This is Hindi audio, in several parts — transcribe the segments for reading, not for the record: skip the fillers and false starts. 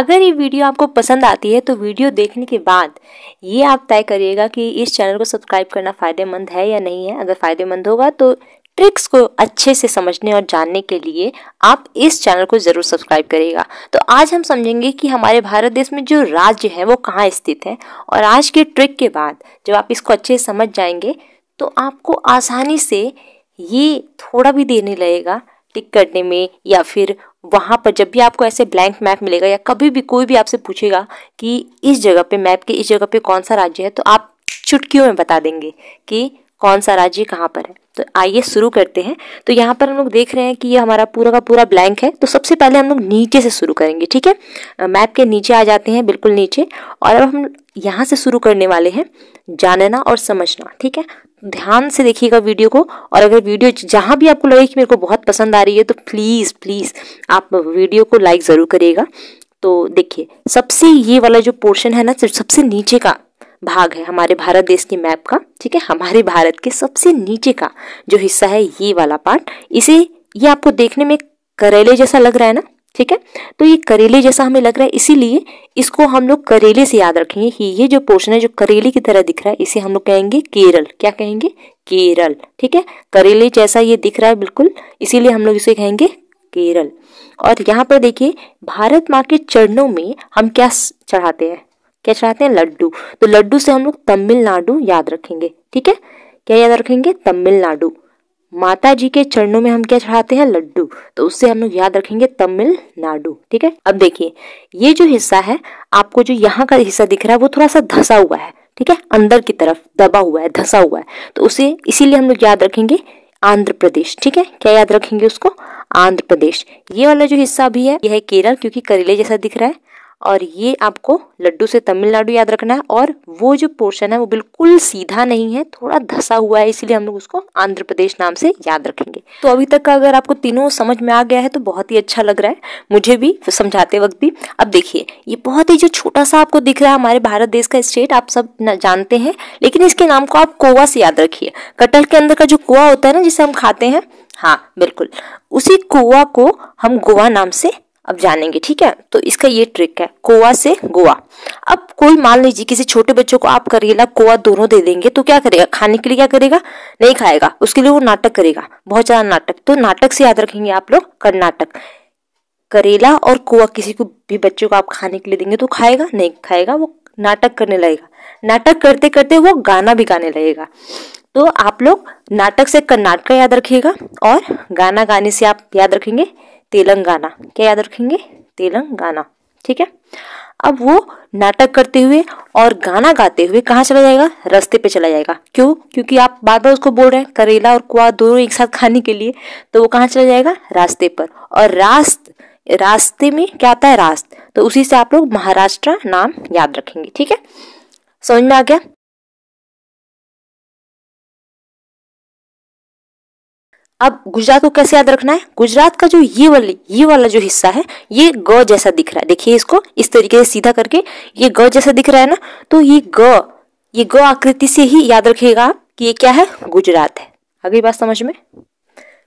अगर ये वीडियो आपको पसंद आती है तो वीडियो देखने के बाद ये आप तय करिएगा कि इस चैनल को सब्सक्राइब करना फ़ायदेमंद है या नहीं है। अगर फ़ायदेमंद होगा तो ट्रिक्स को अच्छे से समझने और जानने के लिए आप इस चैनल को ज़रूर सब्सक्राइब करिएगा। तो आज हम समझेंगे कि हमारे भारत देश में जो राज्य है वो कहाँ स्थित है, और आज के ट्रिक के बाद जब आप इसको अच्छे से समझ जाएंगे तो आपको आसानी से ये थोड़ा भी देर नहीं लगेगा टिक करने में, या फिर वहाँ पर जब भी आपको ऐसे ब्लैंक मैप मिलेगा या कभी भी कोई भी आपसे पूछेगा कि इस जगह पे मैप के इस जगह पे कौन सा राज्य है, तो आप चुटकियों में बता देंगे कि कौन सा राज्य कहाँ पर है। तो आइए शुरू करते हैं। तो यहाँ पर हम लोग देख रहे हैं कि ये हमारा पूरा का पूरा ब्लैंक है। तो सबसे पहले हम लोग नीचे से शुरू करेंगे, ठीक है। मैप के नीचे आ जाते हैं, बिल्कुल नीचे, और अब हम यहाँ से शुरू करने वाले हैं जानना और समझना, ठीक है। ध्यान से देखिएगा वीडियो को, और अगर वीडियो जहाँ भी आपको लगे कि मेरे को बहुत पसंद आ रही है तो प्लीज़ प्लीज़ आप वीडियो को लाइक ज़रूर करिएगा। तो देखिए, सबसे ये वाला जो पोर्शन है ना, सबसे नीचे का भाग है हमारे भारत देश की मैप का, ठीक है। हमारे भारत के सबसे नीचे का जो हिस्सा है ये वाला पार्ट, ये आपको देखने में करेले जैसा लग रहा है ना, ठीक है। तो ये करेले जैसा हमें लग रहा है, इसीलिए इसको हम लोग करेले से याद रखेंगे कि ये जो पोर्शन है जो करेले की तरह दिख रहा है, इसे हम लोग कहेंगे केरल। क्या कहेंगे? केरल, ठीक है। करेले जैसा ये दिख रहा है बिल्कुल, इसीलिए हम लोग इसे कहेंगे केरल। और यहाँ पर देखिए, भारत माँ के चरणों में हम क्या चढ़ाते हैं? क्या चढ़ाते हैं? लड्डू। तो लड्डू से हम लोग तमिलनाडु याद रखेंगे, ठीक है। क्या याद रखेंगे? तमिलनाडु। माता जी के चरणों में हम क्या चढ़ाते हैं? लड्डू। तो उससे हम लोग याद रखेंगे तमिलनाडु, ठीक है। अब देखिए, ये जो हिस्सा है, आपको जो यहाँ का हिस्सा दिख रहा है वो थोड़ा सा धंसा हुआ है, ठीक है, अंदर की तरफ दबा हुआ है, धंसा हुआ है। तो उसे इसीलिए हम लोग याद रखेंगे आंध्र प्रदेश, ठीक है। क्या याद रखेंगे उसको? आंध्र प्रदेश। ये वाला जो हिस्सा भी है यह है केरल, क्योंकि करेले जैसा दिख रहा है, और ये आपको लड्डू से तमिलनाडु याद रखना है। और वो जो पोर्शन है वो बिल्कुल सीधा नहीं है, थोड़ा धंसा हुआ है, इसलिए हम लोग उसको आंध्र प्रदेश नाम से याद रखेंगे। तो अभी तक का अगर आपको तीनों समझ में आ गया है तो बहुत ही अच्छा लग रहा है मुझे भी, समझाते वक्त भी। अब देखिए, ये बहुत ही जो छोटा सा आपको दिख रहा है हमारे भारत देश का स्टेट, आप सब जानते हैं, लेकिन इसके नाम को आप गोवा से याद रखिए। कटहल के अंदर का जो कोआ होता है ना, जिसे हम खाते हैं, हाँ बिल्कुल, उसी कोआ को हम गोवा नाम से अब जानेंगे, ठीक है। तो इसका ये ट्रिक है, कोआ से गोवा। अब कोई मान लीजिए किसी छोटे बच्चों को आप करेला कोआ दोनों दे देंगे तो क्या करेगा? खाने के लिए क्या करेगा? नहीं खाएगा, उसके लिए वो नाटक करेगा, बहुत ज्यादा नाटक। तो नाटक से याद रखेंगे आप लोग कर्नाटक। करेला और कोआ किसी को भी बच्चों को आप खाने के लिए देंगे तो खाएगा? नहीं खाएगा, वो नाटक करने लगेगा। नाटक करते करते वो गाना भी गाने लगेगा। तो आप लोग नाटक से कर्नाटक याद रखिएगा, और गाना गाने से आप याद रखेंगे तेलंगाना। क्या याद रखेंगे? तेलंगाना, ठीक है। अब वो नाटक करते हुए और गाना गाते हुए कहाँ चला जाएगा? रास्ते पे चला जाएगा। क्यों? क्योंकि आप बार बार उसको बोल रहे हैं करेला और कुआ दोनों एक साथ खाने के लिए, तो वो कहाँ चला जाएगा? रास्ते पर। और रास्ते में क्या आता है? रास्त। तो उसी से आप लोग महाराष्ट्र नाम याद रखेंगे, ठीक है। समझ में आ गया? अब गुजरात को कैसे याद रखना है? गुजरात का जो ये वाला जो हिस्सा है, ये ग जैसा दिख रहा है। देखिए इसको इस तरीके से सीधा करके, ये ग जैसा दिख रहा है ना, तो ये ग आकृति से ही याद रखिएगा आप कि ये क्या है? गुजरात है। अगली बात समझ में?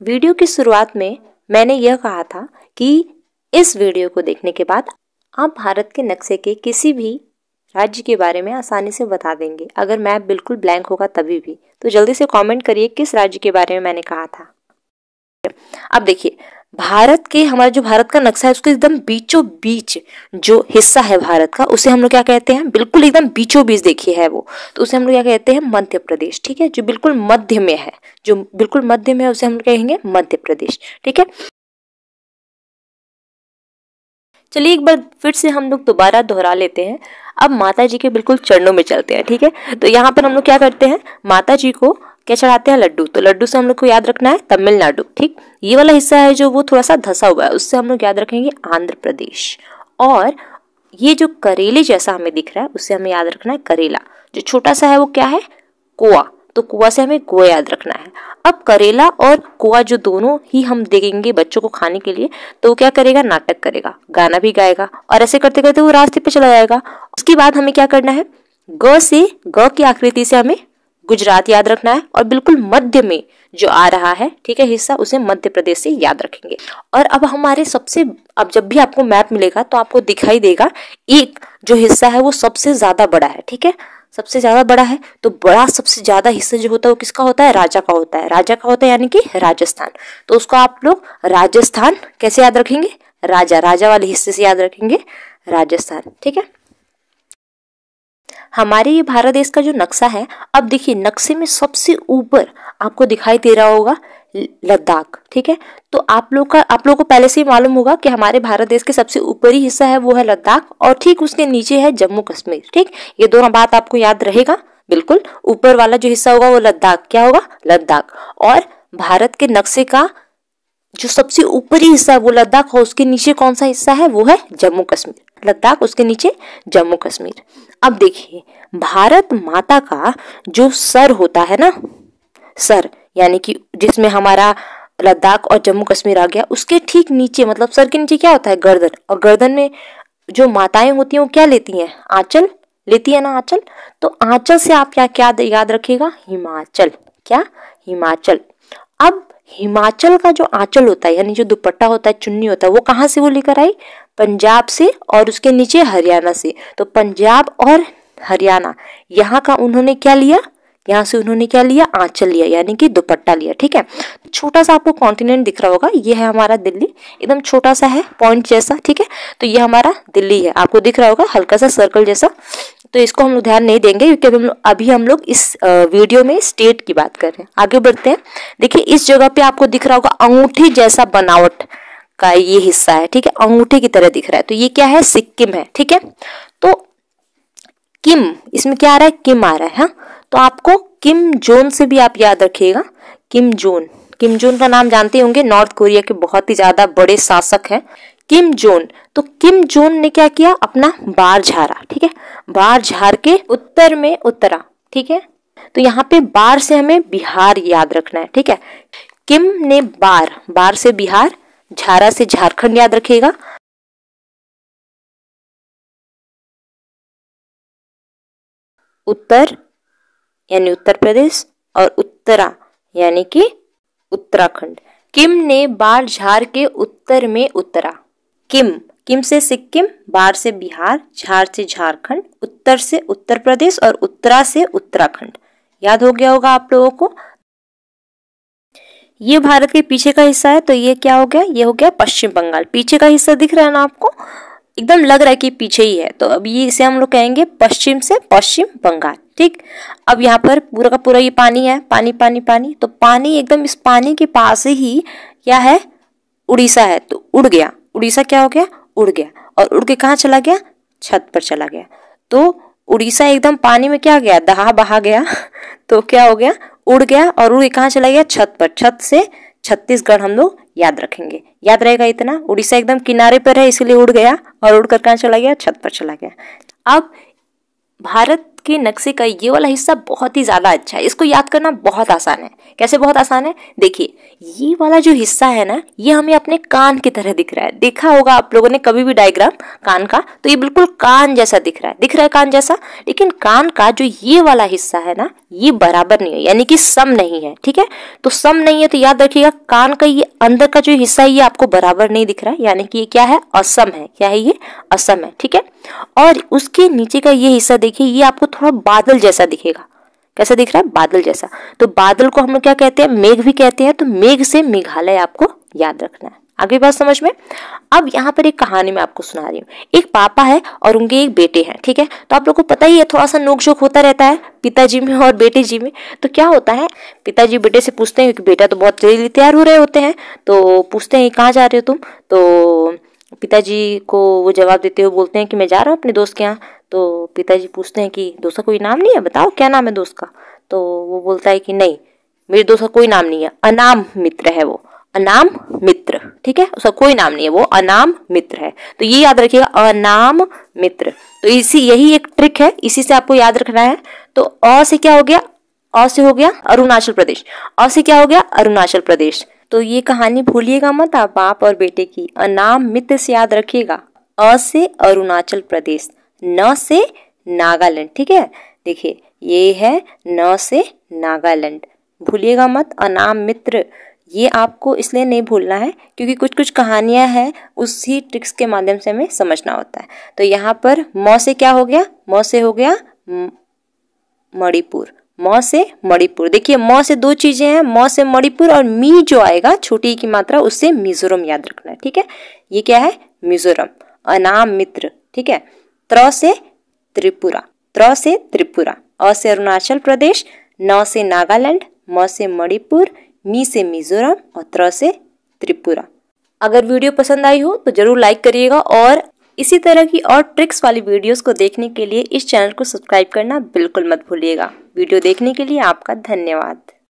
वीडियो की शुरुआत में मैंने यह कहा था कि इस वीडियो को देखने के बाद आप भारत के नक्शे के किसी भी राज्य के बारे में आसानी से बता देंगे। अगर मैप बिल्कुल ब्लैंक होगा तभी भी, तो जल्दी से कमेंट करिए किस राज्य के बारे में मैंने कहा था। अब देखिए, हमारा जो भारत का नक्शा है उसको एकदम बीचों बीच जो हिस्सा है भारत का, उसे हम लोग क्या कहते हैं? बिल्कुल एकदम बीचों बीच देखिए है वो, तो उसे हम लोग क्या कहते हैं? मध्य प्रदेश, ठीक है। जो बिल्कुल मध्य में है, उसे हम लोग कहेंगे मध्य प्रदेश, ठीक है। चलिए एक बार फिर से हम लोग दोबारा दोहरा लेते हैं। अब माता जी के बिल्कुल चरणों में चलते हैं, ठीक है। तो यहाँ पर हम लोग क्या करते हैं? माता जी को क्या चढ़ाते हैं? लड्डू। तो लड्डू से हम लोग को याद रखना है तमिलनाडु, ठीक। ये वाला हिस्सा है जो वो थोड़ा सा धंसा हुआ है, उससे हम लोग याद रखेंगे आंध्र प्रदेश। और ये जो करेले जैसा हमें दिख रहा है उससे हमें याद रखना है करेला। जो छोटा सा है वो क्या है? कोआ। तो कुआ से हमें गोवा याद रखना है। अब करेला और कुआ जो दोनों ही हम देंगे बच्चों को खाने के लिए, तो वो क्या करेगा? नाटक करेगा, गाना भी गाएगा, और ऐसे करते करते वो रास्ते पे चला जाएगा। उसके बाद हमें क्या करना है? ग की आकृति से हमें गुजरात याद रखना है, और बिल्कुल मध्य में जो आ रहा है, ठीक है, हिस्सा, उसे मध्य प्रदेश से याद रखेंगे। और अब हमारे सबसे, अब जब भी आपको मैप मिलेगा तो आपको दिखाई देगा एक जो हिस्सा है वो सबसे ज्यादा बड़ा है, ठीक है, सबसे ज्यादा बड़ा है। तो बड़ा सबसे ज्यादा हिस्सा जो होता है वो किसका होता है? राजा का होता है। राजा का होता है यानी कि राजस्थान। तो उसको आप लोग राजस्थान कैसे याद रखेंगे? राजा, राजा वाले हिस्से से याद रखेंगे राजस्थान, ठीक है। हमारे ये भारत देश का जो नक्शा है, अब देखिए नक्शे में सबसे ऊपर आपको दिखाई दे रहा होगा लद्दाख, ठीक है। तो आप लोगों को पहले से ही मालूम होगा कि हमारे भारत देश के सबसे ऊपरी हिस्सा है वो है लद्दाख, और ठीक उसके नीचे है जम्मू कश्मीर, ठीक। ये दोनों बात आपको याद रहेगा बिल्कुल। ऊपर वाला जो हिस्सा होगा वो लद्दाख, क्या होगा? लद्दाख। और भारत के नक्शे का जो सबसे ऊपरी हिस्सा है वो लद्दाख, और उसके नीचे कौन सा हिस्सा है? वो है जम्मू कश्मीर। लद्दाख, उसके नीचे जम्मू कश्मीर। अब देखिए भारत माता का जो सर होता है ना, सर यानी कि जिसमें हमारा लद्दाख और जम्मू कश्मीर आ गया, उसके ठीक नीचे, मतलब सर के नीचे क्या होता है? गर्दन। और गर्दन में जो माताएं होती हैं वो क्या लेती हैं? आंचल लेती है ना, आंचल। तो आंचल से आप क्या याद रखिएगा? हिमाचल। क्या? हिमाचल। अब हिमाचल का जो आंचल होता है यानी जो दुपट्टा होता है, चुन्नी होता है, वो कहाँ से वो लेकर आई? पंजाब से, और उसके नीचे हरियाणा से। तो पंजाब और हरियाणा, यहाँ का उन्होंने क्या लिया? यहाँ से उन्होंने क्या लिया? आंचल लिया, यानी कि दुपट्टा लिया, ठीक है। छोटा सा आपको कॉन्टिनेंट दिख रहा होगा, ये है हमारा दिल्ली, एकदम छोटा सा है, पॉइंट जैसा, ठीक है। तो ये हमारा दिल्ली है, आपको दिख रहा होगा हल्का सा सर्कल जैसा। तो इसको हम लोग ध्यान नहीं देंगे क्योंकि अभी हम लोग इस वीडियो में स्टेट की बात कर रहे हैं। आगे बढ़ते हैं। देखिए इस जगह पे आपको दिख रहा होगा अंगूठी जैसा बनावट का ये हिस्सा है, ठीक है, अंगूठे की तरह दिख रहा है। तो ये क्या है? सिक्किम है, ठीक है। तो किम, इसमें क्या आ रहा है? किम आ रहा है। हाँ, तो आपको किम जोन से भी आप याद रखिएगा। किम जोन, किम जोन का नाम जानते होंगे, नॉर्थ कोरिया के बहुत ही ज्यादा बड़े शासक हैं किम जोन। तो किम जोन ने क्या किया? अपना बार झाड़ा, ठीक है, बार झाड़ के उत्तर में उतरा, ठीक है। तो यहाँ पे बार से हमें बिहार याद रखना है, ठीक है। किम ने बार, बार से बिहार, झारा से झारखंड याद रखिएगा। उत्तर यानी उत्तर प्रदेश, और उत्तरा यानी कि उत्तराखंड। किम ने बार झार के उत्तर में उतरा। किम, किम से सिक्किम, बार से बिहार, झार से झारखंड, उत्तर से उत्तर प्रदेश, और उत्तरा से उत्तराखंड। याद हो गया होगा आप लोगों को। ये भारत के पीछे का हिस्सा है, तो ये क्या हो गया? ये हो गया पश्चिम बंगाल। पीछे का हिस्सा दिख रहा है ना आपको, एकदम लग रहा है कि पीछे ही है। तो अब ये इसे हम लोग कहेंगे पश्चिम से पश्चिम बंगाल, ठीक। अब यहाँ पर पूरा का पूरा ये पानी है, पानी पानी पानी। तो पानी एकदम इस पानी के पास ही क्या है? उड़ीसा है। तो उड़ गया, उड़ीसा क्या हो गया? उड़ गया। और उड़ के कहाँ चला गया? छत पर चला गया। तो उड़ीसा एकदम पानी में क्या गया? दहा बहा गया। तो क्या हो गया? उड़ गया, और उड़ के कहाँ चला गया? छत पर। छत से छत्तीसगढ़ हम लोग याद रखेंगे, याद रहेगा इतना। उड़ीसा एकदम किनारे पर है इसलिए उड़ गया, और उड़कर कहाँ चला गया? छत पर चला गया। अब भारत के नक्शे का ये वाला हिस्सा बहुत ही ज्यादा अच्छा है, इसको याद करना बहुत आसान है। कैसे बहुत आसान है? देखिए ये वाला जो हिस्सा है ना, ये हमें अपने कान की तरह दिख रहा है। देखा होगा आप लोगों ने कभी भी डायग्राम कान का, तो ये बिल्कुल कान जैसा दिख रहा है, दिख रहा है कान जैसा। लेकिन कान का जो ये वाला हिस्सा है ना, ये बराबर नहीं है, यानी कि सम नहीं है, ठीक है। तो सम नहीं है तो याद रखिएगा कान का ये अंदर का जो हिस्सा है ये आपको बराबर नहीं दिख रहा है, यानी कि ये क्या है? असम है। क्या है ये? असम है, ठीक है। और उसके नीचे का ये हिस्सा देखिए, ये आपको थोड़ा बादल जैसा दिखेगा। कैसा दिख रहा है? बादल जैसा। तो बादल को हम लोग क्या कहते हैं? मेघ भी कहते हैं। तो मेघ से मेघालय आपको याद रखना है। आगे बात समझ में। अब यहाँ पर एक कहानी मैं आपको सुना रही हूँ। एक पापा है और उनके एक बेटे हैं, ठीक है। तो आप लोग को पता ही है थोड़ा सा नोक-झोंक होता रहता है पिताजी में और बेटे जी में। तो क्या होता है, पिताजी बेटे से पूछते हैं, क्योंकि बेटा तो बहुत जल्दी तैयार हो रहे होते हैं, तो पूछते हैं कहाँ जा रहे हो तुम? तो पिताजी को वो जवाब देते हुए बोलते हैं कि मैं जा रहा हूँ अपने दोस्त के यहाँ। तो पिताजी पूछते हैं कि दोस्त का कोई नाम नहीं है, बताओ क्या नाम है दोस्त का? तो वो बोलता है कि नहीं, मेरे दोस्त का कोई नाम नहीं है, अनाम मित्र है वो, अनाम मित्र, ठीक है, उसका कोई नाम नहीं है, वो अनाम मित्र है। तो ये याद रखिएगा, अनाम मित्र। तो यही एक ट्रिक है, इसी से आपको याद रखना है। तो अ से क्या हो गया? अ से हो गया अरुणाचल प्रदेश। अ से क्या हो गया? अरुणाचल प्रदेश। तो ये कहानी भूलिएगा मत आप, बाप और बेटे की। अनाम मित्र से याद रखिएगा। अ से अरुणाचल प्रदेश, न से नागालैंड, ठीक है। देखिए ये है न से नागालैंड, भूलिएगा मत। अनाम मित्र ये आपको इसलिए नहीं भूलना है क्योंकि कुछ कुछ कहानियां हैं, उसी ट्रिक्स के माध्यम से हमें समझना होता है। तो यहाँ पर म से क्या हो गया, म से हो गया मणिपुर, म से मणिपुर। देखिए म से दो चीजें हैं, म से मणिपुर और मी जो आएगा छोटी की मात्रा उससे मिजोरम याद रखना है, ठीक है। ये क्या है, मिजोरम। अनाम मित्र, ठीक है। त्र से त्रिपुरा, त्र से त्रिपुरा। अ से अरुणाचल प्रदेश, न से नागालैंड, म से मणिपुर, मी से मिजोरम और त्र से त्रिपुरा। अगर वीडियो पसंद आई हो तो जरूर लाइक करिएगा और इसी तरह की और ट्रिक्स वाली वीडियोस को देखने के लिए इस चैनल को सब्सक्राइब करना बिल्कुल मत भूलिएगा। वीडियो देखने के लिए आपका धन्यवाद।